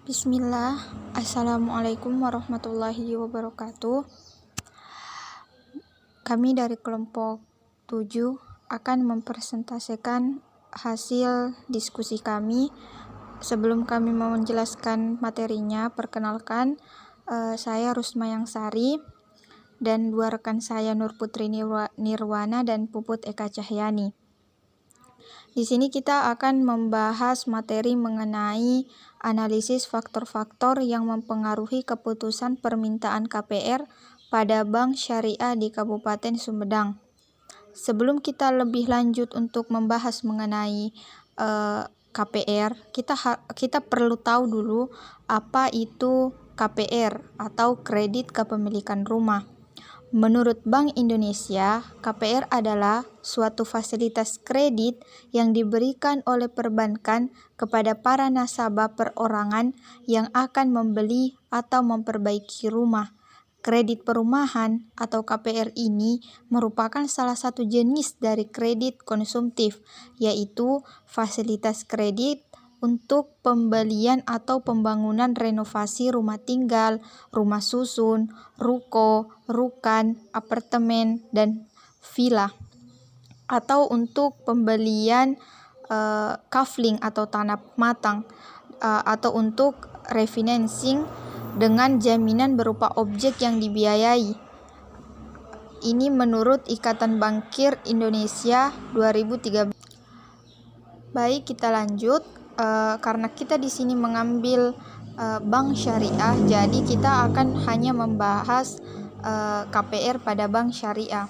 Bismillah, Assalamualaikum warahmatullahi wabarakatuh. Kami dari kelompok 7 akan mempresentasikan hasil diskusi kami. Sebelum kami menjelaskan materinya, perkenalkan, saya Rusma Yangsari dan dua rekan saya Nur Putri Nirwana dan Puput Eka Cahyani. Di sini kita akan membahas materi mengenai analisis faktor-faktor yang mempengaruhi keputusan permintaan KPR pada Bank Syariah di Kabupaten Sumedang. Sebelum kita lebih lanjut untuk membahas mengenai KPR, kita perlu tahu dulu apa itu KPR atau kredit kepemilikan rumah. Menurut Bank Indonesia, KPR adalah suatu fasilitas kredit yang diberikan oleh perbankan kepada para nasabah perorangan yang akan membeli atau memperbaiki rumah. Kredit perumahan atau KPR ini merupakan salah satu jenis dari kredit konsumtif, yaitu fasilitas kredit untuk pembelian atau pembangunan renovasi rumah tinggal, rumah susun, ruko, rukan, apartemen, dan villa, atau untuk pembelian kafling atau tanah matang, atau untuk refinancing dengan jaminan berupa objek yang dibiayai. Ini menurut Ikatan Bankir Indonesia 2013. Baik, kita lanjut. Karena kita di sini mengambil bank syariah, jadi kita akan hanya membahas KPR pada bank syariah.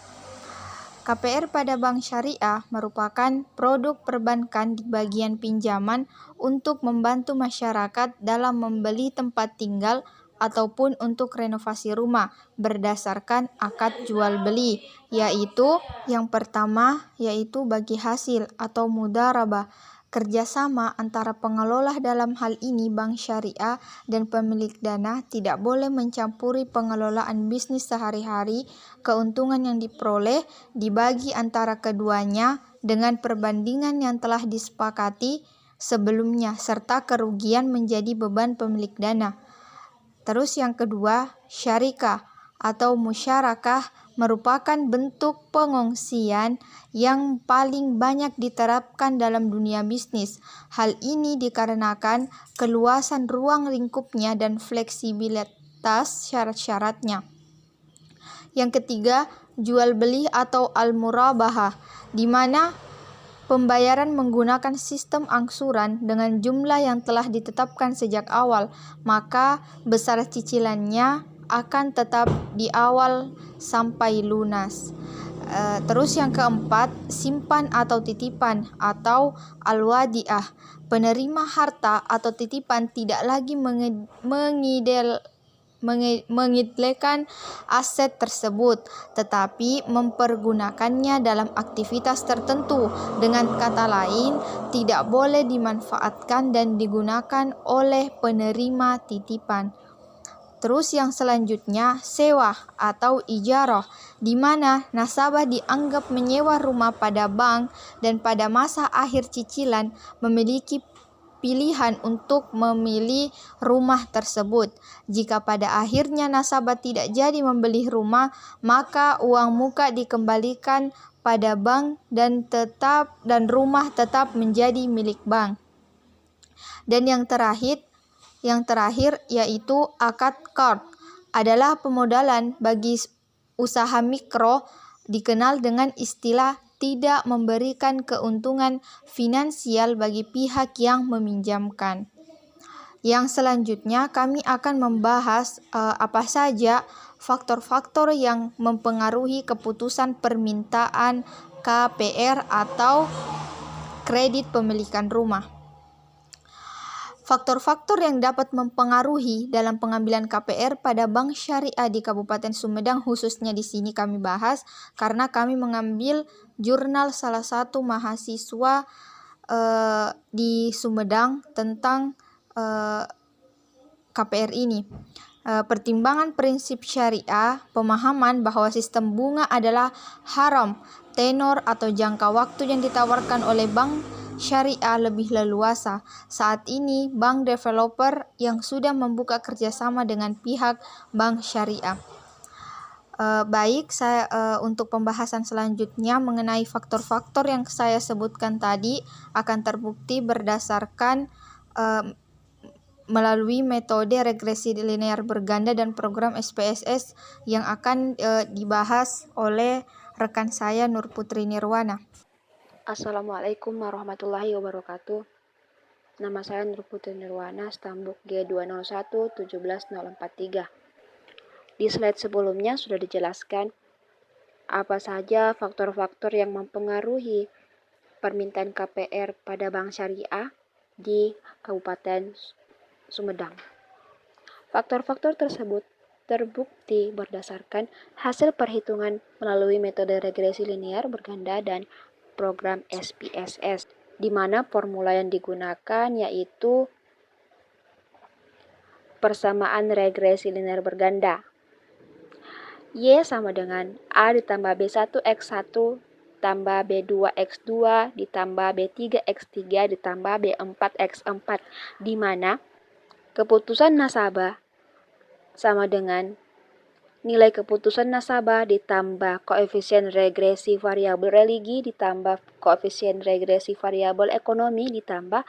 KPR pada bank syariah merupakan produk perbankan di bagian pinjaman untuk membantu masyarakat dalam membeli tempat tinggal ataupun untuk renovasi rumah berdasarkan akad jual beli, yaitu yang pertama yaitu bagi hasil atau mudharabah, kerjasama antara pengelola, dalam hal ini bank syariah, dan pemilik dana tidak boleh mencampuri pengelolaan bisnis sehari-hari. Keuntungan yang diperoleh dibagi antara keduanya dengan perbandingan yang telah disepakati sebelumnya, serta kerugian menjadi beban pemilik dana. Terus yang kedua, syarikah atau musyarakah merupakan bentuk pengongsian yang paling banyak diterapkan dalam dunia bisnis. Hal ini dikarenakan keluasan ruang lingkupnya dan fleksibilitas syarat-syaratnya. Yang ketiga, jual beli atau al-murabahah, di mana pembayaran menggunakan sistem angsuran dengan jumlah yang telah ditetapkan sejak awal, maka besar cicilannya akan tetap di awal sampai lunas. Terus yang keempat, simpan atau titipan atau al-wadiah. Penerima harta atau titipan tidak lagi mengidlekan aset tersebut, tetapi mempergunakannya dalam aktivitas tertentu. Dengan kata lain, tidak boleh dimanfaatkan dan digunakan oleh penerima titipan. Terus yang selanjutnya, sewa atau ijarah, di mana nasabah dianggap menyewa rumah pada bank dan pada masa akhir cicilan memiliki pilihan untuk memilih rumah tersebut. Jika pada akhirnya nasabah tidak jadi membeli rumah, maka uang muka dikembalikan pada bank dan rumah tetap menjadi milik bank. Dan yang terakhir yaitu akad qard, adalah pemodalan bagi usaha mikro, dikenal dengan istilah tidak memberikan keuntungan finansial bagi pihak yang meminjamkan. Yang selanjutnya kami akan membahas apa saja faktor-faktor yang mempengaruhi keputusan permintaan KPR atau kredit pemilikan rumah. Faktor-faktor yang dapat mempengaruhi dalam pengambilan KPR pada bank syariah di Kabupaten Sumedang, khususnya di sini kami bahas karena kami mengambil jurnal salah satu mahasiswa di Sumedang tentang KPR ini. Pertimbangan prinsip syariah, pemahaman bahwa sistem bunga adalah haram, tenor atau jangka waktu yang ditawarkan oleh bank syariah lebih leluasa. Saat ini, bank developer yang sudah membuka kerjasama dengan pihak bank syariah. Baik, untuk pembahasan selanjutnya mengenai faktor-faktor yang saya sebutkan tadi akan terbukti berdasarkan melalui metode regresi linear berganda dan program SPSS yang akan dibahas oleh rekan saya Nur Putri Nirwana. Assalamualaikum warahmatullahi wabarakatuh. Nama saya Nur Putri Nirwana, stambuk G201-17043. Di slide sebelumnya sudah dijelaskan apa saja faktor-faktor yang mempengaruhi permintaan KPR pada bank syariah di Kabupaten Sumedang. Faktor-faktor tersebut terbukti berdasarkan hasil perhitungan melalui metode regresi linear berganda dan program SPSS, di mana formula yang digunakan yaitu persamaan regresi linear berganda. Y sama dengan A ditambah B1X1 tambah B2X2 ditambah B3X3 ditambah B4X4, di mana keputusan nasabah sama dengan nilai keputusan nasabah ditambah koefisien regresi variabel religi ditambah koefisien regresi variabel ekonomi ditambah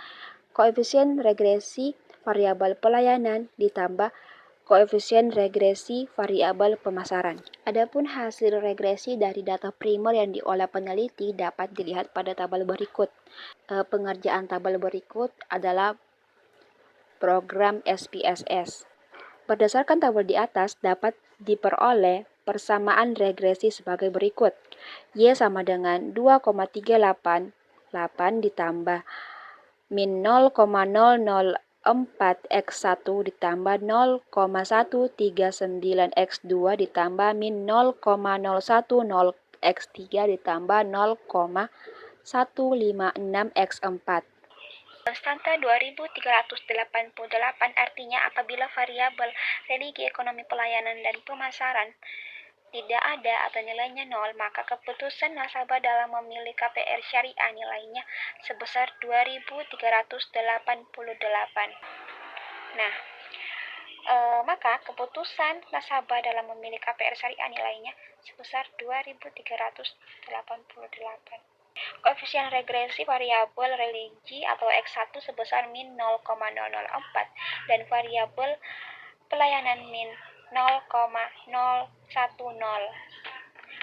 koefisien regresi variabel pelayanan ditambah koefisien regresi variabel pemasaran. Adapun hasil regresi dari data primer yang diolah peneliti dapat dilihat pada tabel berikut. Pengerjaan tabel berikut adalah program SPSS. Berdasarkan tabel di atas dapat diperoleh persamaan regresi sebagai berikut. Y sama dengan 2,388 ditambah min 0,004 X1 ditambah 0,139 X2 ditambah min 0,010 X3 ditambah 0,156 X4. Konstanta 2388 artinya apabila variabel religi, ekonomi, pelayanan, dan pemasaran tidak ada atau nilainya 0, maka keputusan nasabah dalam memilih KPR syariah nilainya sebesar 2388. Nah, maka keputusan nasabah dalam memilih KPR syariah nilainya sebesar 2388. Koefisien regresi variabel religi atau X1 sebesar min 0,004 dan variabel pelayanan min 0,010.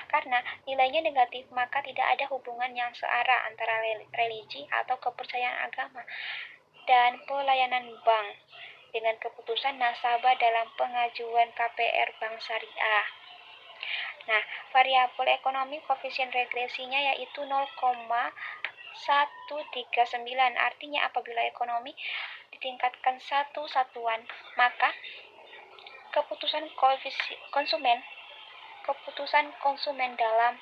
Karena nilainya negatif, maka tidak ada hubungan yang searah antara religi atau kepercayaan agama dan pelayanan bank dengan keputusan nasabah dalam pengajuan KPR bank syariah. Nah, variabel ekonomi koefisien regresinya yaitu 0,139. Artinya apabila ekonomi ditingkatkan satu satuan, maka keputusan konsumen dalam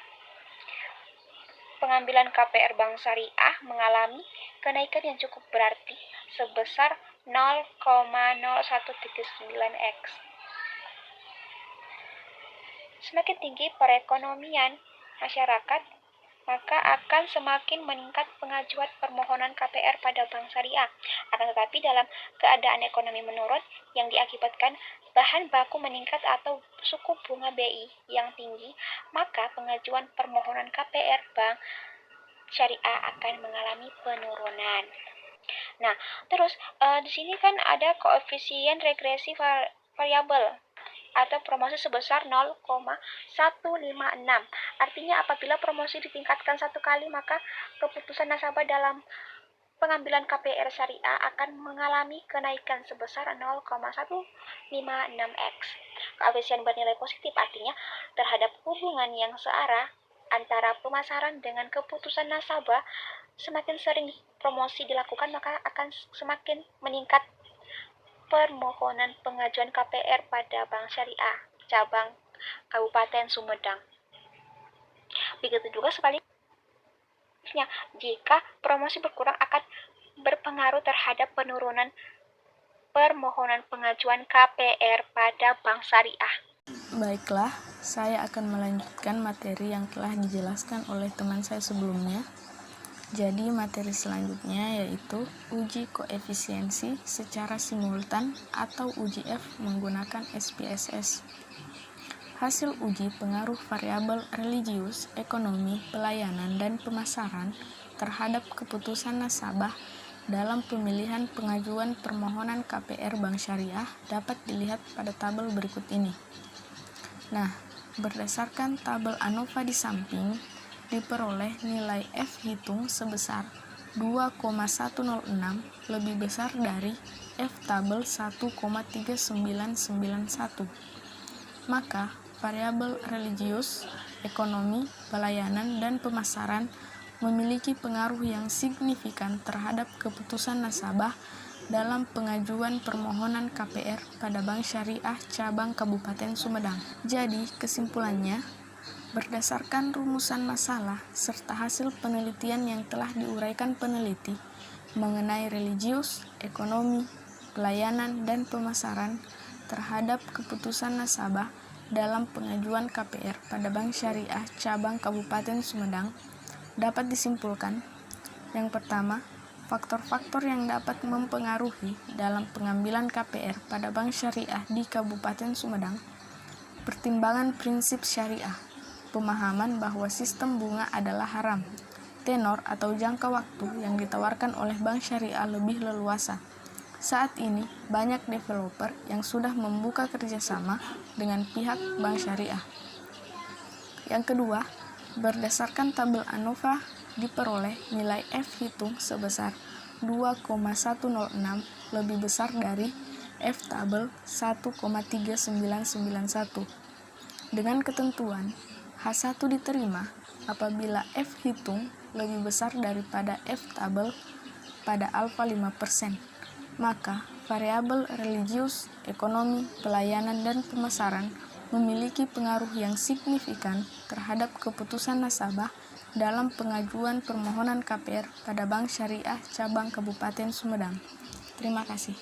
pengambilan KPR bank syariah mengalami kenaikan yang cukup berarti sebesar 0,0139x. Semakin tinggi perekonomian masyarakat, maka akan semakin meningkat pengajuan permohonan KPR pada bank syariah. Akan tetapi dalam keadaan ekonomi menurun yang diakibatkan bahan baku meningkat atau suku bunga BI yang tinggi, maka pengajuan permohonan KPR bank syariah akan mengalami penurunan. Nah, terus di sini kan ada koefisien regresi variabel atau promosi sebesar 0,156. Artinya apabila promosi ditingkatkan satu kali, maka keputusan nasabah dalam pengambilan KPR syariah akan mengalami kenaikan sebesar 0,156x. Koefisien bernilai positif artinya terhadap hubungan yang searah antara pemasaran dengan keputusan nasabah. Semakin sering promosi dilakukan, maka akan semakin meningkat permohonan pengajuan KPR pada bank syariah cabang Kabupaten Sumedang. Begitu juga sebaliknya, jika promosi berkurang akan berpengaruh terhadap penurunan permohonan pengajuan KPR pada bank syariah. Baiklah, saya akan melanjutkan materi yang telah dijelaskan oleh teman saya sebelumnya. Jadi materi selanjutnya yaitu uji koefisiensi secara simultan atau uji F menggunakan SPSS. Hasil uji pengaruh variabel religius, ekonomi, pelayanan, dan pemasaran terhadap keputusan nasabah dalam pemilihan pengajuan permohonan KPR Bank Syariah dapat dilihat pada tabel berikut ini. Nah, berdasarkan tabel ANOVA di samping, diperoleh nilai F hitung sebesar 2,106 lebih besar dari F tabel 1,3991. Maka, variabel religius, ekonomi, pelayanan, dan pemasaran memiliki pengaruh yang signifikan terhadap keputusan nasabah dalam pengajuan permohonan KPR pada Bank Syariah Cabang Kabupaten Sumedang. Jadi, kesimpulannya, berdasarkan rumusan masalah serta hasil penelitian yang telah diuraikan peneliti mengenai religius, ekonomi, pelayanan, dan pemasaran terhadap keputusan nasabah dalam pengajuan KPR pada Bank Syariah Cabang Kabupaten Sumedang, dapat disimpulkan, yang pertama, faktor-faktor yang dapat mempengaruhi dalam pengambilan KPR pada Bank Syariah di Kabupaten Sumedang: pertimbangan prinsip syariah, pemahaman bahwa sistem bunga adalah haram, tenor atau jangka waktu yang ditawarkan oleh Bank Syariah lebih leluasa. Saat ini, banyak developer yang sudah membuka kerjasama dengan pihak Bank Syariah. Yang kedua, berdasarkan tabel ANOVA, diperoleh nilai F hitung sebesar 2,106 lebih besar dari F tabel 1,3991. Dengan ketentuan, H1 diterima apabila F hitung lebih besar daripada F tabel pada alfa 5%. Maka, variabel religius, ekonomi, pelayanan, dan pemasaran memiliki pengaruh yang signifikan terhadap keputusan nasabah dalam pengajuan permohonan KPR pada Bank Syariah Cabang Kabupaten Sumedang. Terima kasih.